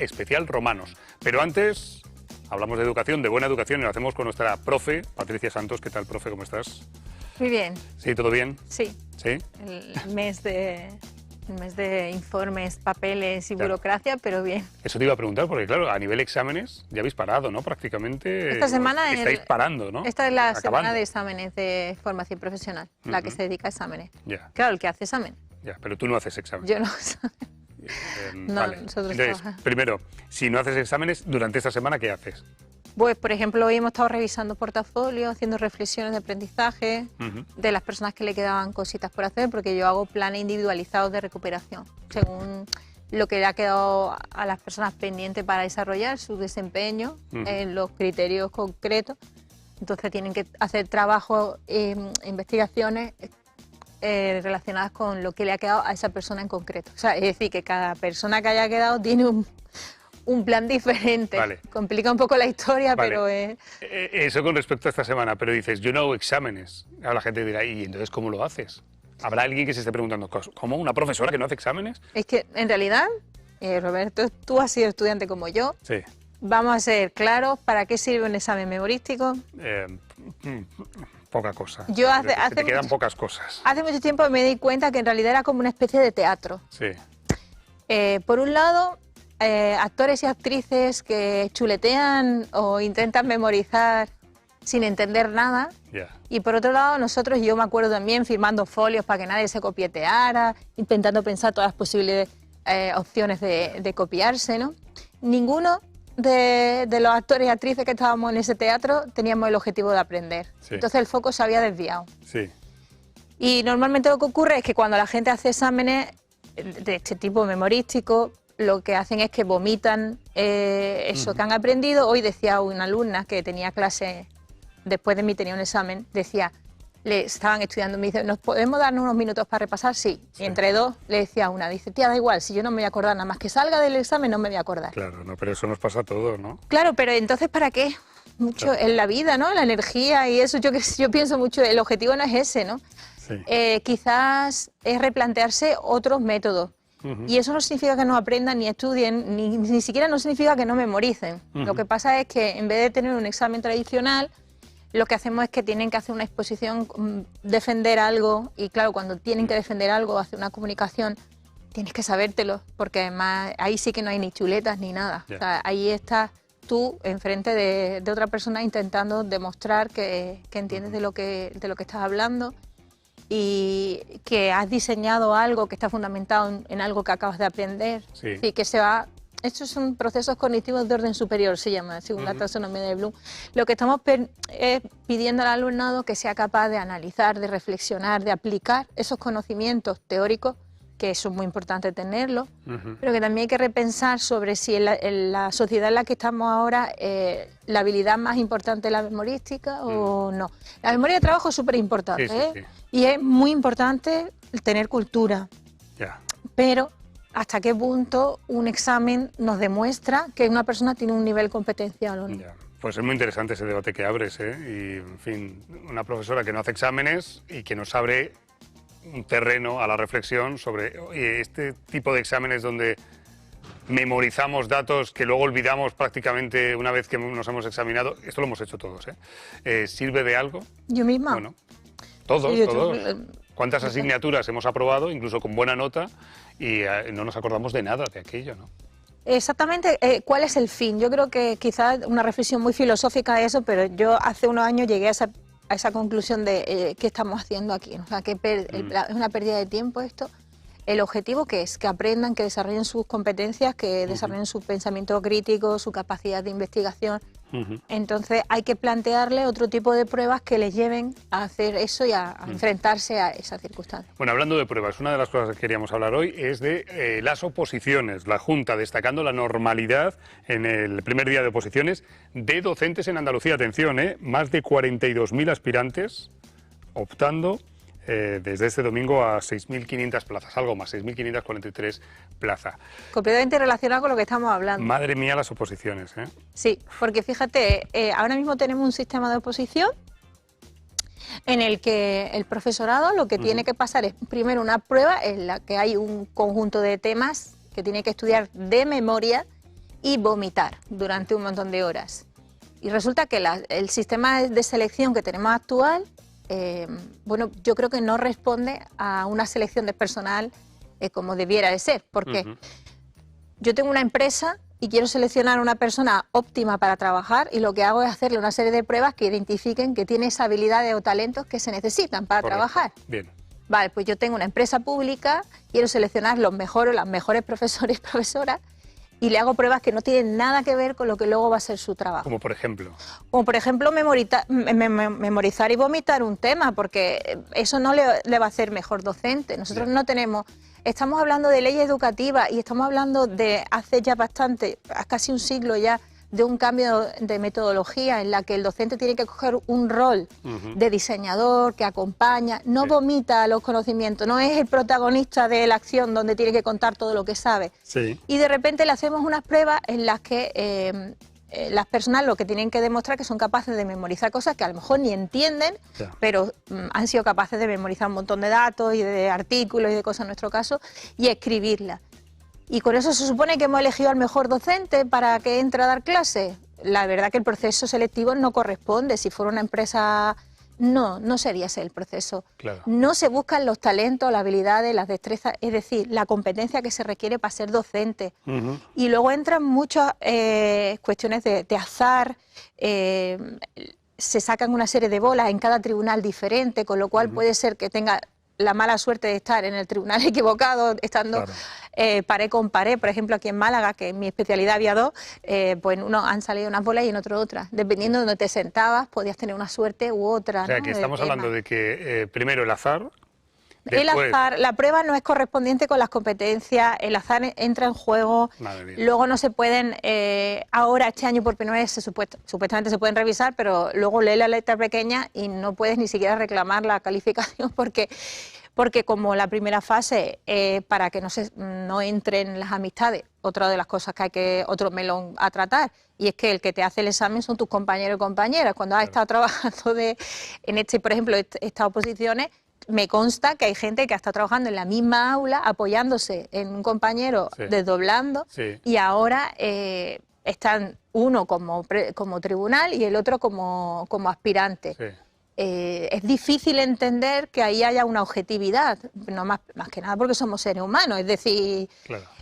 especial romanos. Pero antes hablamos de educación, de buena educación, y lo hacemos con nuestra profe, Patricia Santos. ¿Qué tal, profe? ¿Cómo estás? Muy bien. ¿Sí? ¿Todo bien? Sí. ¿Sí? El mes de informes, papeles y burocracia, pero bien. Eso te iba a preguntar, porque claro, a nivel exámenes ya habéis parado, ¿no? Prácticamente. Esta semana estáis parando, ¿no? Esta es la Acabando. semana de exámenes de formación profesional, la que se dedica a exámenes. Ya. Claro, el que hace examen. Ya, pero tú no haces exámenes. Yo no. No, vale. nosotros Entonces, trabajamos. primero, si no haces exámenes, durante esta semana, ¿qué haces? Pues, por ejemplo, hoy hemos estado revisando portafolios, haciendo reflexiones de aprendizaje de las personas que le quedaban cositas por hacer, porque yo hago planes individualizados de recuperación, según lo que le ha quedado a las personas pendientes para desarrollar su desempeño en los criterios concretos. Entonces tienen que hacer trabajo, investigaciones relacionadas con lo que le ha quedado a esa persona en concreto. O sea, es decir, que cada persona que haya quedado tiene un plan diferente. Vale. Complica un poco la historia, Vale. pero... Eso con respecto a esta semana, pero dices, yo no hago exámenes. Ahora la gente dirá, ¿y entonces cómo lo haces? Habrá alguien que se esté preguntando, ¿cómo una profesora que no hace exámenes? Es que, en realidad, Roberto, tú has sido estudiante como yo. Sí. Vamos a ser claros, ¿para qué sirve un examen memorístico? Poca cosa. Yo te quedan pocas cosas. Hace mucho tiempo me di cuenta que en realidad era como una especie de teatro. Sí. Por un lado, actores y actrices que chuletean o intentan memorizar sin entender nada. Ya. Y por otro lado, nosotros, yo me acuerdo también firmando folios para que nadie se copieteara, intentando pensar todas las posibles opciones de copiarse, ¿no? Ninguno de los actores y actrices que estábamos en ese teatro teníamos el objetivo de aprender. Sí. Entonces el foco se había desviado. Sí. Y normalmente lo que ocurre es que cuando la gente hace exámenes de este tipo memorístico, lo que hacen es que vomitan eso que han aprendido. Hoy decía una alumna que tenía clase, después de mí tenía un examen, decía, le estaban estudiando, me dice, ¿nos podemos dar unos minutos para repasar? Sí. Y entre dos le decía a una, dice, tía, da igual, si yo no me voy a acordar, nada más que salga del examen no me voy a acordar. Claro, no, pero eso nos pasa a todos, ¿no? Claro, pero entonces, ¿para qué? Mucho Claro. en la vida, ¿no? La energía y eso, yo pienso mucho, el objetivo no es ese, ¿no? Sí. Quizás es replantearse otros métodos. Y eso no significa que no aprendan ni estudien, ni siquiera no significa que no memoricen. Lo que pasa es que en vez de tener un examen tradicional, lo que hacemos es que tienen que hacer una exposición, defender algo, y claro, cuando tienen que defender algo, hacer una comunicación, tienes que sabértelo, porque además ahí sí que no hay ni chuletas ni nada. Yeah. O sea, ahí estás tú enfrente de otra persona intentando demostrar que entiendes de lo que estás hablando y que has diseñado algo que está fundamentado en algo que acabas de aprender. Sí. Y que se va... Estos son procesos cognitivos de orden superior, se llama, según la taxonomía de Bloom. Lo que estamos es pidiendo al alumnado que sea capaz de analizar, de reflexionar, de aplicar esos conocimientos teóricos, que son muy importante tenerlos, pero que también hay que repensar sobre si en la sociedad en la que estamos ahora la habilidad más importante es la memorística o no. La memoria de trabajo es súper importante, Sí. Y es muy importante tener cultura, Ya. pero ¿hasta qué punto un examen nos demuestra que una persona tiene un nivel competencial o no? Ya. Pues es muy interesante ese debate que abres, ¿eh? Y, en fin, una profesora que no hace exámenes y que nos abre un terreno a la reflexión sobre oye, este tipo de exámenes donde memorizamos datos que luego olvidamos prácticamente una vez que nos hemos examinado. Esto lo hemos hecho todos, ¿eh? ¿Sirve de algo? Yo misma. Bueno, todos, Sí, todos. ¿Cuántas asignaturas hemos aprobado, incluso con buena nota, y no nos acordamos de nada de aquello, ¿no? Exactamente, ¿cuál es el fin? Yo creo que quizás una reflexión muy filosófica de eso, pero yo hace unos años llegué a esa conclusión de qué estamos haciendo aquí, ¿no? O sea, que es una pérdida de tiempo esto. El objetivo que es que aprendan, que desarrollen sus competencias, que desarrollen su pensamiento crítico, su capacidad de investigación. Entonces hay que plantearle otro tipo de pruebas que les lleven a hacer eso y a enfrentarse a esas circunstancias. Bueno, hablando de pruebas, una de las cosas que queríamos hablar hoy es de las oposiciones. La Junta destacando la normalidad en el primer día de oposiciones de docentes en Andalucía. Atención, más de 42.000 aspirantes optando desde este domingo a 6.500 plazas, algo más, 6.543 plazas. Completamente relacionado con lo que estamos hablando. Madre mía las oposiciones, ¿eh? Sí, porque fíjate, ahora mismo tenemos un sistema de oposición en el que el profesorado lo que tiene que pasar es primero una prueba en la que hay un conjunto de temas que tiene que estudiar de memoria y vomitar durante un montón de horas. Y resulta que el sistema de selección que tenemos actual, bueno, yo creo que no responde a una selección de personal como debiera de ser. ¿Por qué? Yo tengo una empresa y quiero seleccionar a una persona óptima para trabajar y lo que hago es hacerle una serie de pruebas que identifiquen que tiene esas habilidades o talentos que se necesitan para trabajar. Bien. Vale, pues yo tengo una empresa pública, quiero seleccionar los mejores o las mejores profesores y profesoras y le hago pruebas que no tienen nada que ver con lo que luego va a ser su trabajo. Como por ejemplo. Como por ejemplo memorizar y vomitar un tema, porque eso no le va a hacer mejor docente. Nosotros no tenemos... Estamos hablando de leyes educativas y estamos hablando de hace ya bastante, casi un siglo ya, de un cambio de metodología en la que el docente tiene que coger un rol de diseñador que acompaña, no vomita los conocimientos, no es el protagonista de la acción donde tiene que contar todo lo que sabe. Y de repente le hacemos unas pruebas en las que las personas lo que tienen que demostrar que son capaces de memorizar cosas que a lo mejor ni entienden, pero han sido capaces de memorizar un montón de datos y de artículos y de cosas en nuestro caso y escribirlas. Y con eso se supone que hemos elegido al mejor docente para que entre a dar clases. La verdad que el proceso selectivo no corresponde. Si fuera una empresa, no sería ese el proceso. Claro. No se buscan los talentos, las habilidades, las destrezas, es decir, la competencia que se requiere para ser docente. Y luego entran muchas cuestiones de azar, se sacan una serie de bolas en cada tribunal diferente, con lo cual puede ser que tenga la mala suerte de estar en el tribunal equivocado, estando pared con pared. Por ejemplo, aquí en Málaga, que en mi especialidad había dos, pues en uno han salido unas bolas y en otro otras. Dependiendo de donde te sentabas, podías tener una suerte u otra. O sea, ¿no? que estamos hablando de que primero el azar... El azar, la prueba no es correspondiente con las competencias, el azar entra en juego, luego no se pueden, ahora este año por primera vez supuestamente se pueden revisar, pero luego lee la letra pequeña y no puedes ni siquiera reclamar la calificación porque como la primera fase, para que no entren las amistades, otra de las cosas otro melón a tratar, y es que el que te hace el examen son tus compañeros y compañeras. Cuando has estado trabajando por ejemplo, estas oposiciones, me consta que hay gente que ha estado trabajando en la misma aula, apoyándose en un compañero, desdoblando, y ahora están uno como tribunal y el otro como aspirante. Es difícil entender que ahí haya una objetividad, no más que nada porque somos seres humanos, es decir,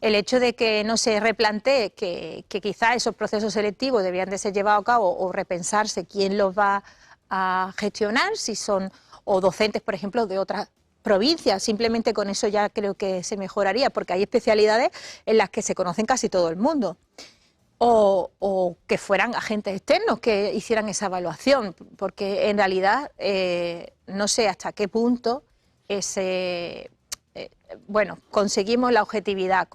el hecho de que no se replantee que quizá esos procesos selectivos deberían de ser llevados a cabo o repensarse quién los va a gestionar, si son o docentes, por ejemplo, de otras provincias. Simplemente con eso ya creo que se mejoraría, porque hay especialidades en las que se conocen casi todo el mundo. O que fueran agentes externos que hicieran esa evaluación, porque en realidad no sé hasta qué punto conseguimos la objetividad.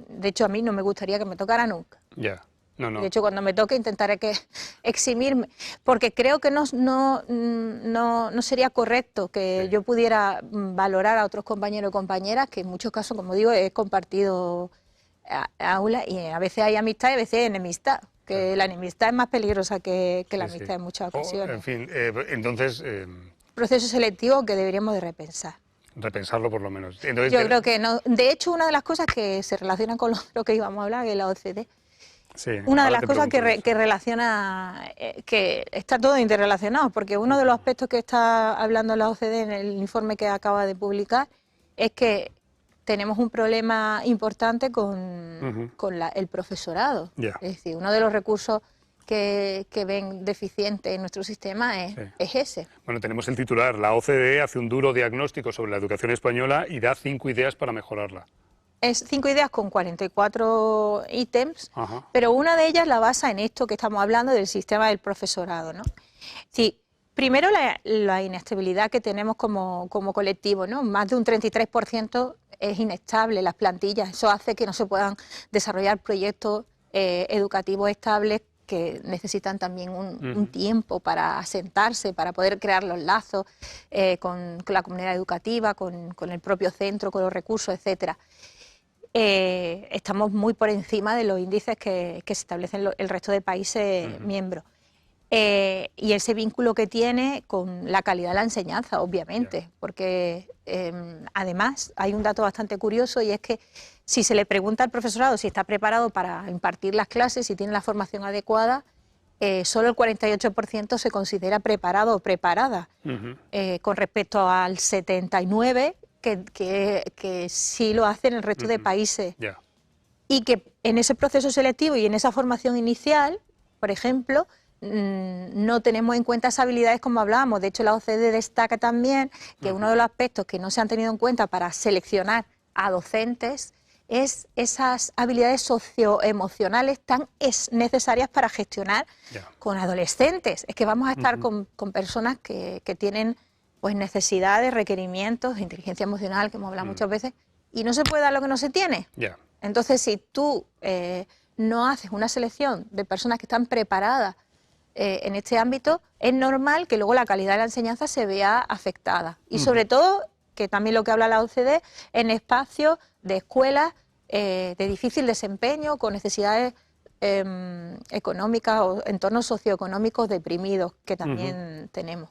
De hecho, a mí no me gustaría que me tocara nunca. De hecho, cuando me toque intentaré eximirme, porque creo que no sería correcto que yo pudiera valorar a otros compañeros y compañeras, que en muchos casos, como digo, he compartido aula y a veces hay amistad y a veces hay enemistad, que la enemistad es más peligrosa que la amistad en muchas ocasiones. En fin, entonces... proceso selectivo que deberíamos de repensar. Repensarlo por lo menos. Entonces, yo creo que no. De hecho, una de las cosas que se relaciona con lo que íbamos a hablar, que es la OCDE, una de las cosas que relaciona, que está todo interrelacionado, porque uno de los aspectos que está hablando la OCDE en el informe que acaba de publicar es que tenemos un problema importante con el profesorado. Es decir, uno de los recursos que ven deficiente en nuestro sistema es ese. Bueno, tenemos el titular: la OCDE hace un duro diagnóstico sobre la educación española y da 5 ideas para mejorarla. Es 5 ideas con 44 ítems, pero una de ellas la basa en esto que estamos hablando del sistema del profesorado, ¿no? Sí, primero la inestabilidad que tenemos como colectivo, ¿no? Más de un 33% es inestable las plantillas, eso hace que no se puedan desarrollar proyectos educativos estables que necesitan también un tiempo para asentarse, para poder crear los lazos con la comunidad educativa, con el propio centro, con los recursos, etcétera. Estamos muy por encima de los índices que se establecen el resto de países miembros. y ese vínculo que tiene con la calidad de la enseñanza, obviamente, porque además hay un dato bastante curioso y es que si se le pregunta al profesorado si está preparado para impartir las clases, si tiene la formación adecuada, solo el 48% se considera preparado o preparada, con respecto al 79% que sí lo hace en el resto de países. Y que en ese proceso selectivo y en esa formación inicial, por ejemplo, no tenemos en cuenta esas habilidades como hablábamos. De hecho, la OCDE destaca también que uno de los aspectos que no se han tenido en cuenta para seleccionar a docentes es esas habilidades socioemocionales tan necesarias para gestionar con adolescentes. Es que vamos a estar con personas que tienen pues necesidades, requerimientos, inteligencia emocional, que hemos hablado muchas veces, y no se puede dar lo que no se tiene. Entonces, si tú no haces una selección de personas que están preparadas en este ámbito, es normal que luego la calidad de la enseñanza se vea afectada. Y sobre todo, que también lo que habla la OCDE, en espacios de escuelas de difícil desempeño, con necesidades económicas o entornos socioeconómicos deprimidos, que también tenemos.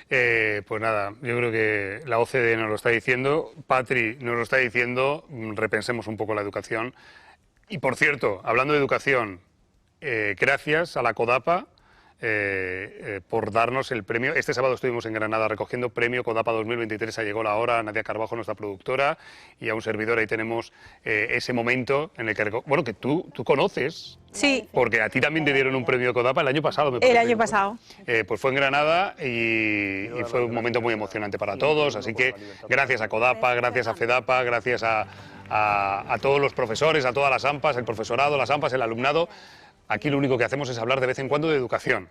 Pues nada, yo creo que la OCDE nos lo está diciendo, Patri nos lo está diciendo, repensemos un poco la educación. Y por cierto, hablando de educación, gracias a la CODAPA por darnos el premio. Este sábado estuvimos en Granada recogiendo premio CODAPA 2023, llegó la hora, Nadia Carbajo, nuestra productora, y a un servidor ahí tenemos ese momento en el que, bueno, que tú conoces. Sí. Porque a ti también te dieron un premio CODAPA el año pasado, me parece. El año pasado. Pues fue en Granada y fue un momento muy emocionante para todos, así que gracias a CODAPA, gracias a FEDAPA, gracias a todos los profesores, a todas las AMPAs, el profesorado, las AMPAs, el alumnado. Aquí lo único que hacemos es hablar de vez en cuando de educación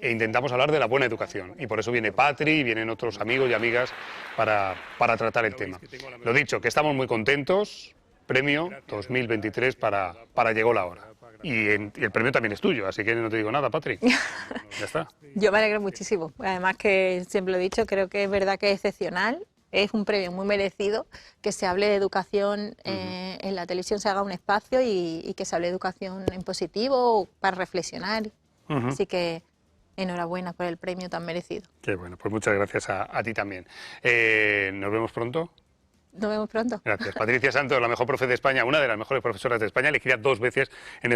e intentamos hablar de la buena educación y por eso viene Patri y vienen otros amigos y amigas para tratar el tema. Lo dicho, que estamos muy contentos, premio 2023 para Llegó la hora. Y el premio también es tuyo, así que no te digo nada, Patri. Ya está. Yo me alegro muchísimo. Además que siempre lo he dicho, creo que es verdad que es excepcional. Es un premio muy merecido que se hable de educación en la televisión, se haga un espacio y que se hable de educación en positivo para reflexionar. Así que enhorabuena por el premio tan merecido. Qué bueno, pues muchas gracias a ti también. ¿Nos vemos pronto? Nos vemos pronto. Gracias. Patricia Santos, la mejor profe de España, una de las mejores profesoras de España, elegida 2 veces en